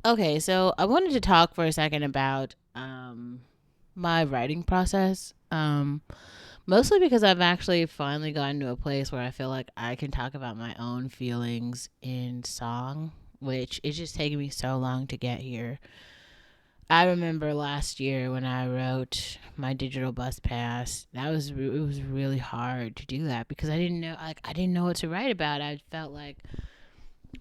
Okay, so I wanted to talk for a second about my writing process. Mostly because I've actually finally gotten to a place where I feel like I can talk about my own feelings in song, which it's just taken me so long to get here. I remember last year when I wrote my digital bus pass. It was really hard to do that because I didn't know what to write about. I felt like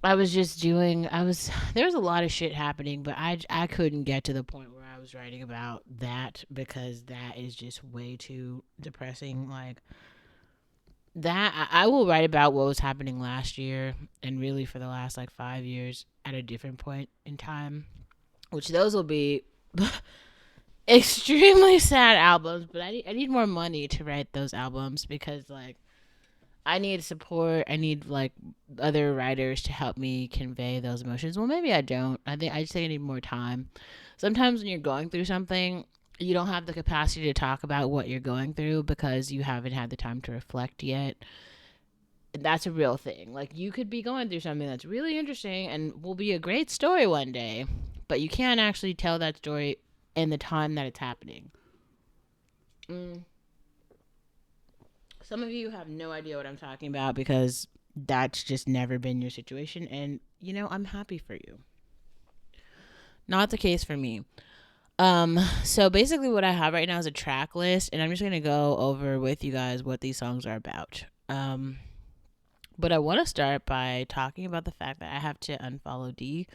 I was just doing I was there was a lot of shit happening, but I couldn't get to the point where I was writing about that because that is just way too depressing. Like that I will write about what was happening last year and really for the last like 5 years at a different point in time, which those will be extremely sad albums, but I need more money to write those albums because like I need support. I need like other writers to help me convey those emotions. Well, maybe I don't. I just think I need more time. Sometimes when you're going through something, you don't have the capacity to talk about what you're going through because you haven't had the time to reflect yet. And that's a real thing. Like you could be going through something that's really interesting and will be a great story one day, but you can't actually tell that story in the time that it's happening. Mm. Some of you have no idea what I'm talking about because that's just never been your situation. And, I'm happy for you. Not the case for me. So basically, what I have right now is a track list, and I'm just going to go over with you guys what these songs are about. But I want to start by talking about the fact that I have to unfollow D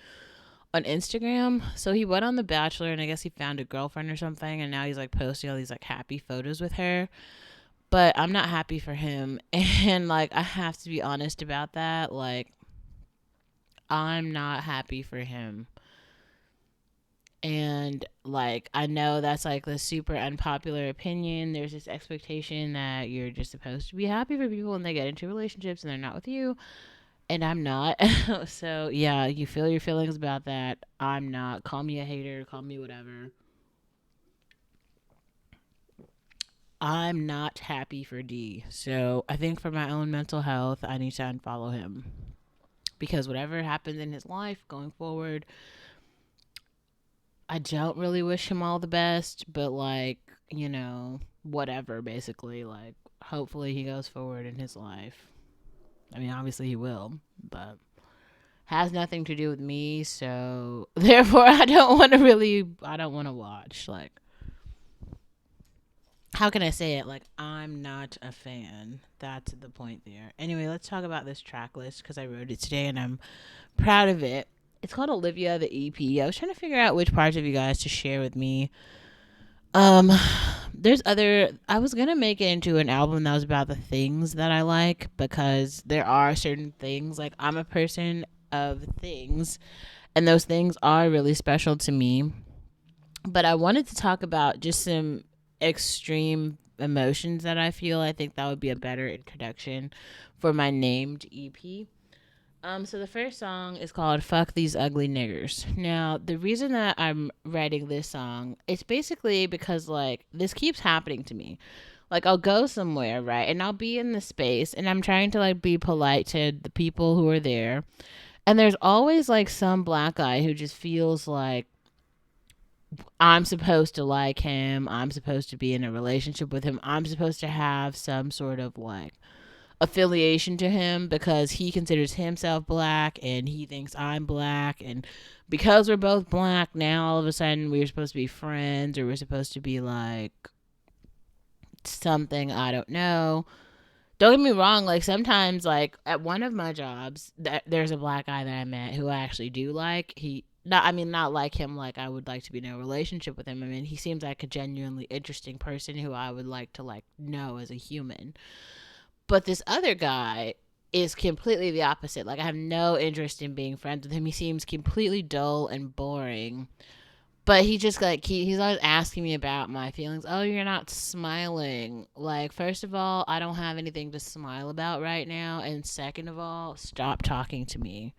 on Instagram. So he went on The Bachelor, and I guess he found a girlfriend or something, and now he's like posting all these like happy photos with her, but I'm not happy for him. And like, I have to be honest about that. Like, I'm not happy for him. And like, I know that's like the super unpopular opinion. There's this expectation that you're just supposed to be happy for people when they get into relationships and they're not with you. And I'm not. So, yeah, you feel your feelings about that. I'm not. Call me a hater, call me whatever. I'm not happy for D. So I think for my own mental health, I need to unfollow him. Because whatever happens in his life going forward, I don't really wish him all the best, but like, whatever, basically. Like, hopefully he goes forward in his life. I mean, obviously he will, but has nothing to do with me, so therefore I don't want to watch. Like, how can I say it? Like, I'm not a fan. That's the point there. Anyway, let's talk about this track list because I wrote it today and I'm proud of it. It's called Olivia, the EP. I was trying to figure out which parts of you guys to share with me. Um, I was gonna make it into an album that was about the things that I like because there are certain things, like, I'm a person of things, and those things are really special to me. But I wanted to talk about just some extreme emotions that I think that would be a better introduction for my named EP. So the first song is called Fuck These Ugly Niggers. Now, the reason that I'm writing this song, it's basically because, like, this keeps happening to me. Like, I'll go somewhere, right? And I'll be in the space, and I'm trying to, like, be polite to the people who are there. And there's always, like, some black guy who just feels like I'm supposed to like him. I'm supposed to be in a relationship with him. I'm supposed to have some sort of, like, affiliation to him because he considers himself black and he thinks I'm black, and because we're both black now all of a sudden we're supposed to be friends, or we're supposed to be like something, I don't know. Don't get me wrong, like sometimes, like at one of my jobs, there's a black guy that I met who I actually do like. Not like him, like I would like to be in a relationship with him. I mean, he seems like a genuinely interesting person who I would like to like know as a human. But this other guy is completely the opposite. Like, I have no interest in being friends with him. He seems completely dull and boring. But he just, like, he's always asking me about my feelings. Oh, you're not smiling. Like, first of all, I don't have anything to smile about right now. And second of all, stop talking to me.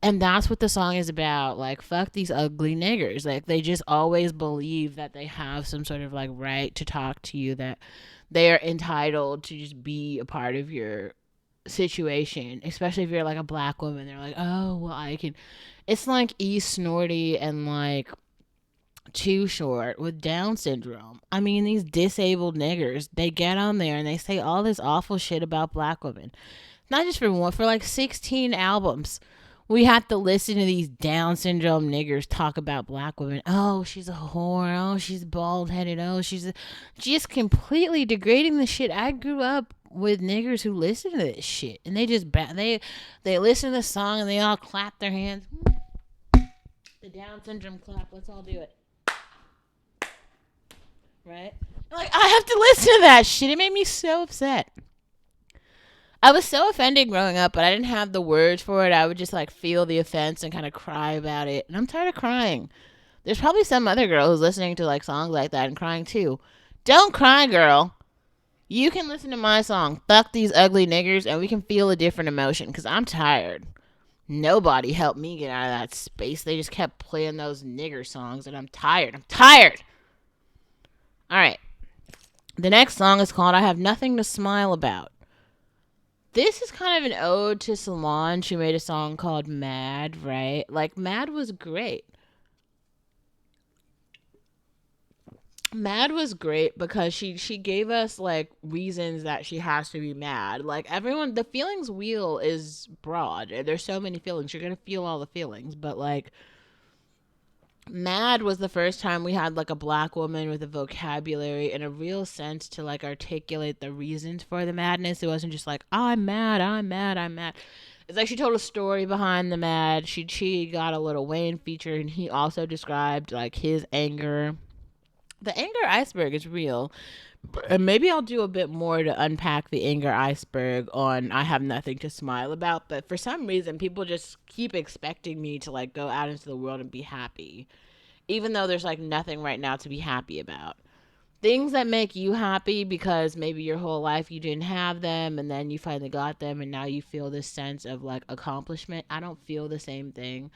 And that's what the song is about. Like, fuck these ugly niggers. Like, they just always believe that they have some sort of, like, right to talk to you, that they are entitled to just be a part of your situation, especially if you're like a black woman. They're like, oh, well, I can. It's like E Snorty and like Too Short with Down syndrome. I mean, these disabled niggers, they get on there and they say all this awful shit about black women. Not just for one, for like 16 albums. We have to listen to these Down syndrome niggers talk about black women. Oh, she's a whore. Oh, she's bald headed. Oh, just completely degrading the shit. I grew up with niggers who listen to this shit, and they just they listen to the song and they all clap their hands. The Down syndrome clap. Let's all do it. Right? Like, I have to listen to that shit. It made me so upset. I was so offended growing up, but I didn't have the words for it. I would just like feel the offense and kind of cry about it. And I'm tired of crying. There's probably some other girl who's listening to like songs like that and crying too. Don't cry, girl. You can listen to my song, Fuck These Ugly Niggers, and we can feel a different emotion because I'm tired. Nobody helped me get out of that space. They just kept playing those nigger songs, and I'm tired. I'm tired. All right. The next song is called I Have Nothing to Smile About. This is kind of an ode to Solange. She made a song called Mad, right? Like, Mad was great. Mad was great because she gave us like reasons that she has to be mad. Like, everyone, the feelings wheel is broad. There's so many feelings. You're gonna feel all the feelings, but like, Mad was the first time we had like a black woman with a vocabulary and a real sense to like articulate the reasons for the madness. It wasn't just like, I'm mad, I'm mad, I'm mad. It's like she told a story behind the mad. She got a Lil Wayne feature, and he also described like his anger. The anger iceberg is real. And maybe I'll do a bit more to unpack the anger iceberg on I Have Nothing to Smile About. But for some reason, people just keep expecting me to like go out into the world and be happy, even though there's like nothing right now to be happy about. Things that make you happy because maybe your whole life you didn't have them and then you finally got them and now you feel this sense of like accomplishment. I don't feel the same thing.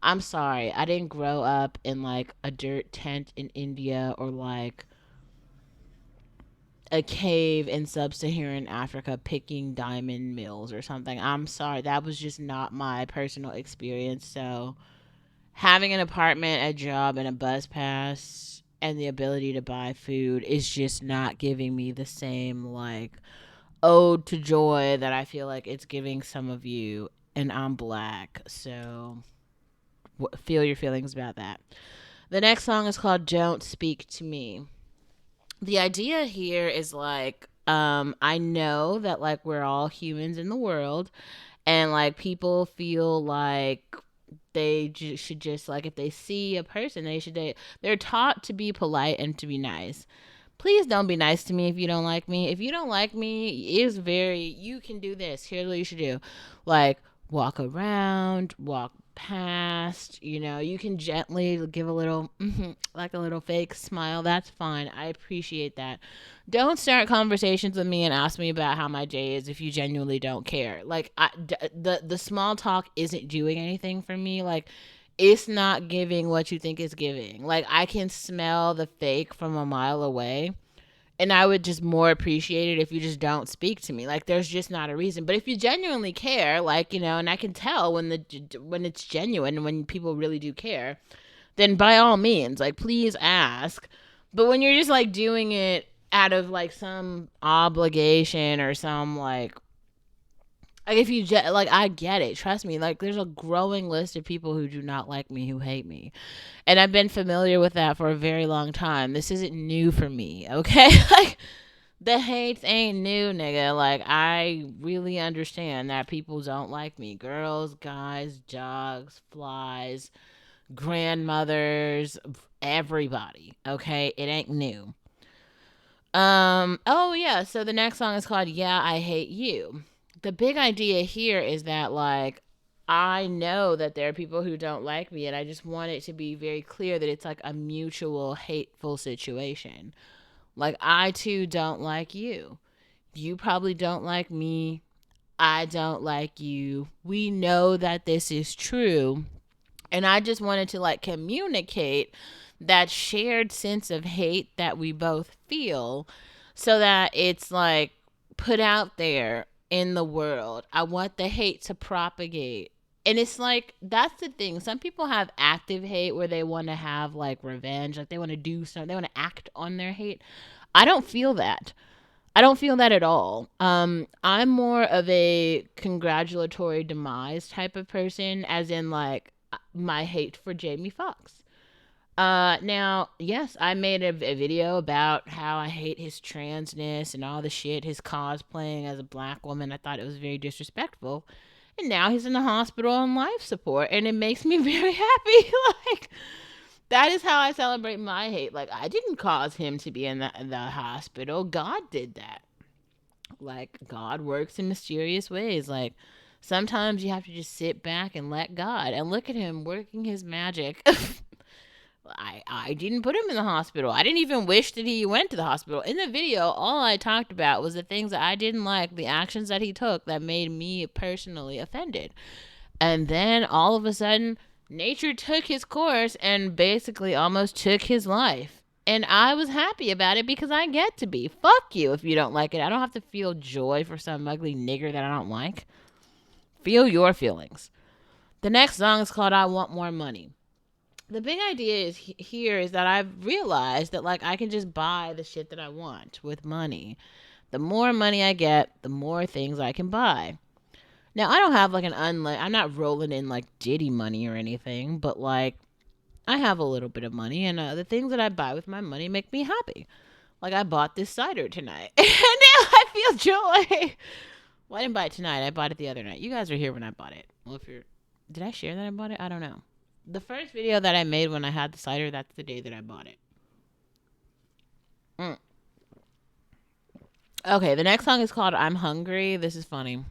I'm sorry. I didn't grow up in like a dirt tent in India or like a cave in sub-Saharan Africa picking diamond mills or something. I'm sorry. That was just not my personal experience. So having an apartment, a job, and a bus pass and the ability to buy food is just not giving me the same like ode to joy that I feel like it's giving some of you. And I'm black, so feel your feelings about that. The next song is called Don't Speak to Me. The idea here is like, I know that like we're all humans in the world, and like people feel like should just like if they see a person they're taught to be polite and to be nice. Please don't be nice to me if you don't like me. If you don't like me, you can do this. Here's what you should do. Like, walk around, walk past, you can gently give a little, like a little fake smile. That's fine. I appreciate that. Don't start conversations with me and ask me about how my day is if you genuinely don't care. Like, the small talk isn't doing anything for me. Like, it's not giving what you think it's giving. Like, I can smell the fake from a mile away. And I would just more appreciate it if you just don't speak to me. Like, there's just not a reason. But if you genuinely care, like, and I can tell when it's genuine, when people really do care, then by all means, like, please ask. But when you're just like doing it out of like some obligation or some like if you like, I get it. Trust me. Like, there's a growing list of people who do not like me, who hate me. And I've been familiar with that for a very long time. This isn't new for me, okay? Like, the hates ain't new, nigga. Like, I really understand that people don't like me. Girls, guys, dogs, flies, grandmothers, everybody, okay? It ain't new. Oh yeah, so the next song is called Yeah, I Hate You. The big idea here is that like I know that there are people who don't like me, and I just want it to be very clear that it's like a mutual hateful situation. Like, I too don't like you. You probably don't like me. I don't like you. We know that this is true. And I just wanted to like communicate that shared sense of hate that we both feel so that it's like put out there in the world. I want the hate to propagate. And it's like, that's the thing. Some people have active hate where they want to have like revenge, like they want to do something, they want to act on their hate. I don't feel that. I don't feel that at all. I'm more of a congratulatory demise type of person, as in like my hate for Jamie Foxx. Now, yes, I made a video about how I hate his transness and all the shit, his cosplaying as a black woman. I thought it was very disrespectful. And now he's in the hospital on life support, and it makes me very happy. Like, that is how I celebrate my hate. Like, I didn't cause him to be in the hospital. God did that. Like, God works in mysterious ways. Like, sometimes you have to just sit back and let God, and look at him working his magic. I didn't put him in the hospital. I didn't even wish that he went to the hospital. In the video, all I talked about was the things that I didn't like, the actions that he took that made me personally offended. And then all of a sudden, nature took his course and basically almost took his life. And I was happy about it because I get to be. Fuck you if you don't like it. I don't have to feel joy for some ugly nigger that I don't like. Feel your feelings. The next song is called I Want More Money. The big idea is here is that I've realized that like I can just buy the shit that I want with money. The more money I get, the more things I can buy. Now I don't have like I'm not rolling in like Diddy money or anything, but like I have a little bit of money, and the things that I buy with my money make me happy. Like I bought this cider tonight, and now I feel joy. Well, I didn't buy it tonight. I bought it the other night. You guys were here when I bought it. Well, did I share that I bought it? I don't know. The first video that I made when I had the cider, that's the day that I bought it. Okay, the next song is called I'm Hungry. This is funny.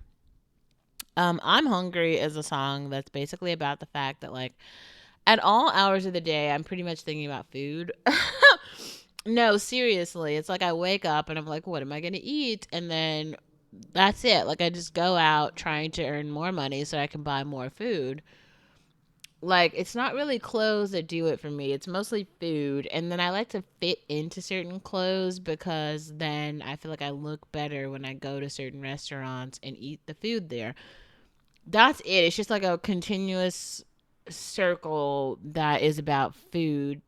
I'm Hungry is a song that's basically about the fact that, like, at all hours of the day, I'm pretty much thinking about food. No, seriously. It's like I wake up and I'm like, what am I going to eat? And then that's it. Like, I just go out trying to earn more money so I can buy more food. Like, it's not really clothes that do it for me. It's mostly food. And then I like to fit into certain clothes because then I feel like I look better when I go to certain restaurants and eat the food there. That's it. It's just like a continuous circle that is about food.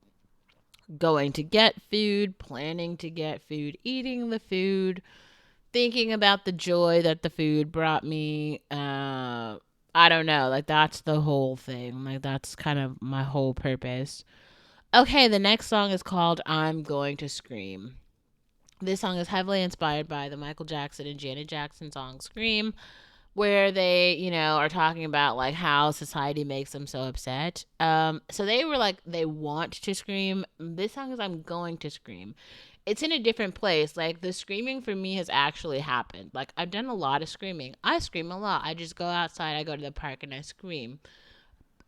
Going to get food, planning to get food, eating the food, thinking about the joy that the food brought me. I don't know. Like, that's the whole thing. Like, that's kind of my whole purpose. Okay, the next song is called I'm Going to Scream. This song is heavily inspired by the Michael Jackson and Janet Jackson song Scream, where they, are talking about like how society makes them so upset. So they were like, they want to scream. This song is I'm Going to Scream. It's in a different place. Like, the screaming for me has actually happened. Like, I've done a lot of screaming. I scream a lot. I just go outside, I go to the park, and I scream.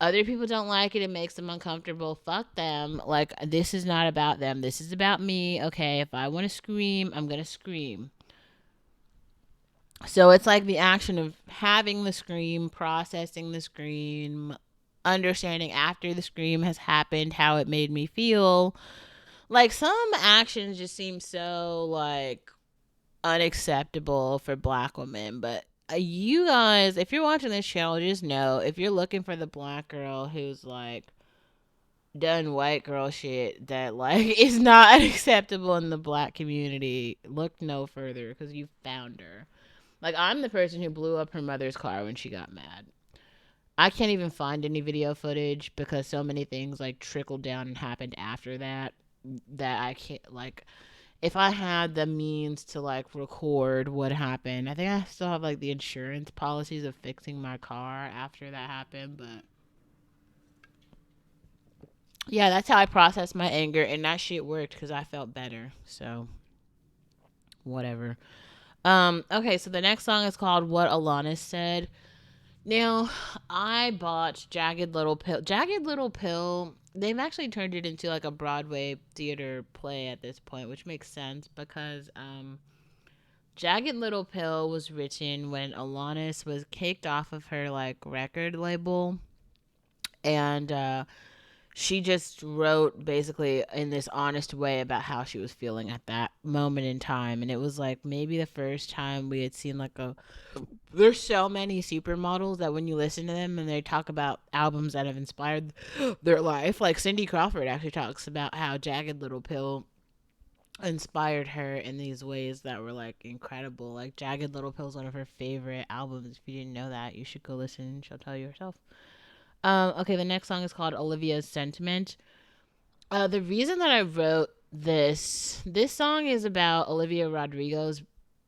Other people don't like it. It makes them uncomfortable. Fuck them. Like, this is not about them. This is about me. Okay, if I want to scream, I'm going to scream. So it's like the action of having the scream, processing the scream, understanding after the scream has happened how it made me feel. Like, some actions just seem so, like, unacceptable for black women. But you guys, if you're watching this channel, just know, if you're looking for the black girl who's, like, done white girl shit that, like, is not acceptable in the black community, look no further, because you found her. Like, I'm the person who blew up her mother's car when she got mad. I can't even find any video footage because so many things, like, trickled down and happened after that I can't, like, if I had the means to, like, record what happened. I think I still have, like, the insurance policies of fixing my car after that happened, but yeah, that's how I processed my anger, and that shit worked because I felt better. So whatever. Okay, so the next song is called What Alanis Said. Now, I bought Jagged Little Pill. Jagged Little Pill, they've actually turned it into like a Broadway theater play at this point, which makes sense because Jagged Little Pill was written when Alanis was kicked off of her like record label, and she just wrote basically in this honest way about how she was feeling at that moment in time. And it was like maybe the first time we had seen like a, there's so many supermodels that when you listen to them and they talk about albums that have inspired their life, like Cindy Crawford actually talks about how Jagged Little Pill inspired her in these ways that were like incredible. Like Jagged Little Pill is one of her favorite albums. If you didn't know that, you should go listen. She'll tell you herself. Okay, the next song is called Olivia's Sentiment. The reason that I wrote this song is about Olivia Rodrigo's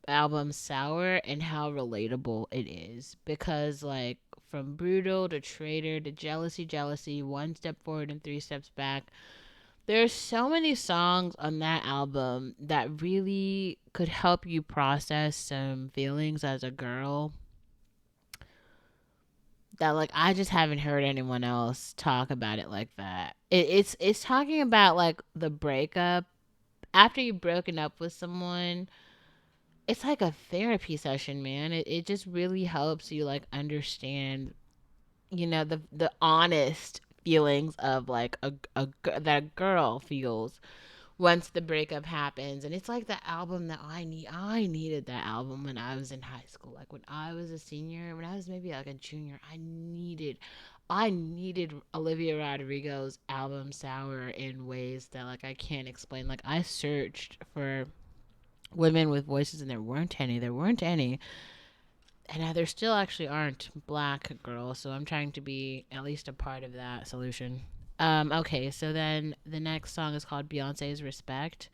album Sour and how relatable it is, because like from brutal to traitor to jealousy, one step forward and three steps back, there's so many songs on that album that really could help you process some feelings as a girl that like I just haven't heard anyone else talk about it like that. It's talking about like the breakup after you've broken up with someone. It's like a therapy session, man. It just really helps you like understand, the honest feelings of like that a girl feels once the breakup happens. And it's like the album that I needed that album when I was in high school. Like when I was a senior, when I was maybe like a junior, I needed Olivia Rodrigo's album Sour in ways that like I can't explain. Like I searched for women with voices and there weren't any. And there still actually aren't black girls, so I'm trying to be at least a part of that solution. Okay, so then the next song is called Beyonce's Respect.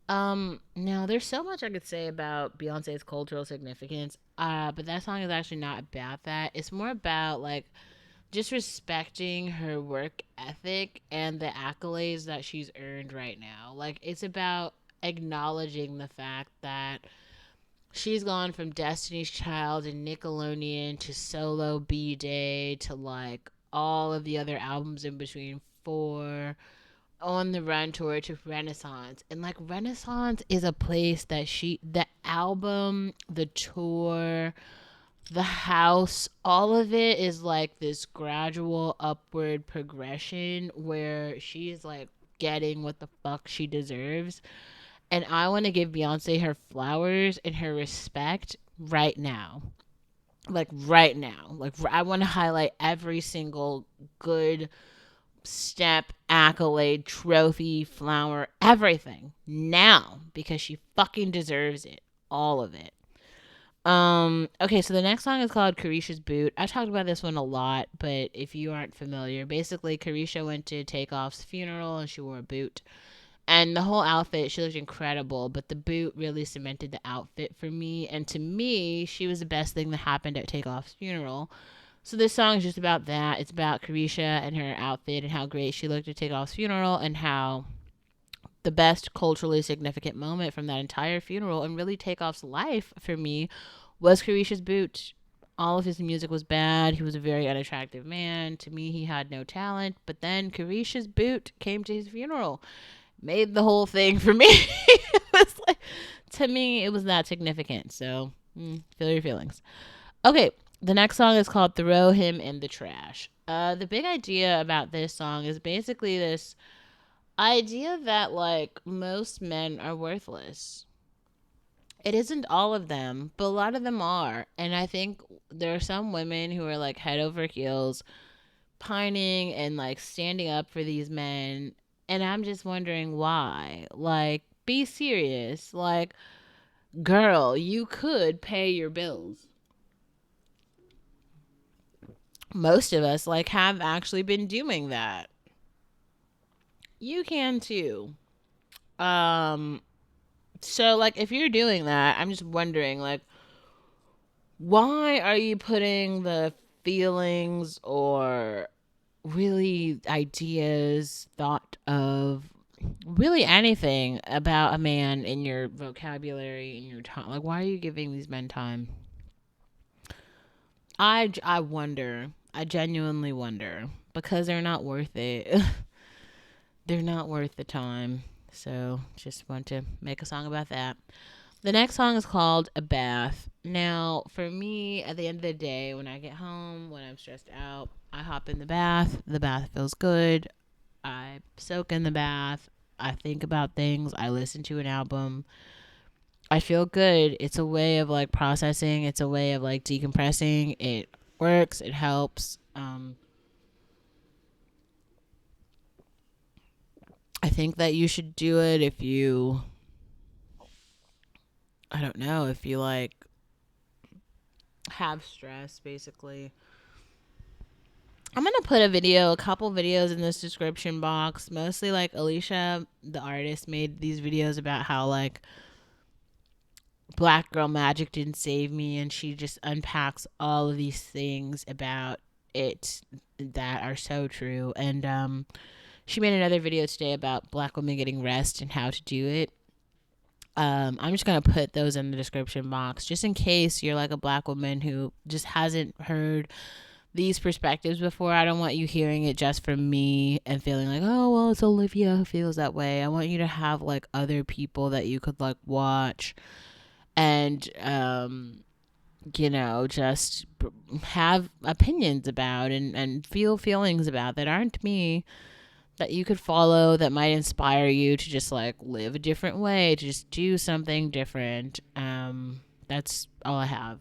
Now there's so much I could say about Beyonce's cultural significance, but that song is actually not about that. It's more about like just respecting her work ethic and the accolades that she's earned right now. Like it's about acknowledging the fact that she's gone from Destiny's Child and Nickelodeon to solo B Day to like all of the other albums in between, for on the Run tour to Renaissance. And like Renaissance is a place that the album, the tour, the house, all of it is like this gradual upward progression where she is like getting what the fuck she deserves. And I want to give Beyonce her flowers and her respect right now. Like right now. Like I want to highlight every single good step, accolade, trophy, flower, everything now because she fucking deserves it. All of it. Okay, so the next song is called Carisha's Boot. I talked about this one a lot, but if you aren't familiar, basically Carisha went to Takeoff's funeral and she wore a boot. And the whole outfit, she looked incredible, but the boot really cemented the outfit for me. And to me, she was the best thing that happened at Takeoff's funeral. So this song is just about that. It's about Carisha and her outfit and how great she looked at Takeoff's funeral and how the best culturally significant moment from that entire funeral and really Takeoff's life for me was Carisha's boot. All of his music was bad. He was a very unattractive man. To me, he had no talent. But then Carisha's boot came to his funeral, made the whole thing for me. It was like, to me, it was that significant. So, feel your feelings. Okay, the next song is called Throw Him in the Trash. The big idea about this song is basically this idea that, like, most men are worthless. It isn't all of them, but a lot of them are. And I think there are some women who are, like, head over heels, pining and, like, standing up for these men. And I'm just wondering why. Like, be serious. Like, girl, you could pay your bills. Most of us, like, have actually been doing that. You can too. Um, so, like, if you're doing that, I'm just wondering, like, why are you putting the feelings or really ideas, thought of really anything about a man in your vocabulary, in your time? Like, why are you giving these men time? I wonder. I genuinely wonder because they're not worth it. They're not worth the time. So, just want to make a song about that. The next song is called A Bath. Now, for me, at the end of the day, when I get home, when I'm stressed out, I hop in the bath. The bath feels good. I soak in the bath. I think about things. I listen to an album. I feel good. It's a way of like processing. It's a way of like decompressing. It works. It helps. I think that you should do it if you, I don't know, if you like have stress, basically. I'm gonna put a couple videos in this description box. Mostly like Alicia, the artist, made these videos about how like Black Girl Magic didn't save me, and she just unpacks all of these things about it that are so true. And she made another video today about Black women getting rest and how to do it. I'm just gonna put those in the description box just in case you're like a Black woman who just hasn't heard these perspectives before. I don't want you hearing it just from me and feeling like, oh well, it's Olivia who feels that way. I want you to have like other people that you could like watch and just have opinions about and feel feelings about that aren't me, that you could follow, that might inspire you to just like live a different way, to just do something different. That's all I have.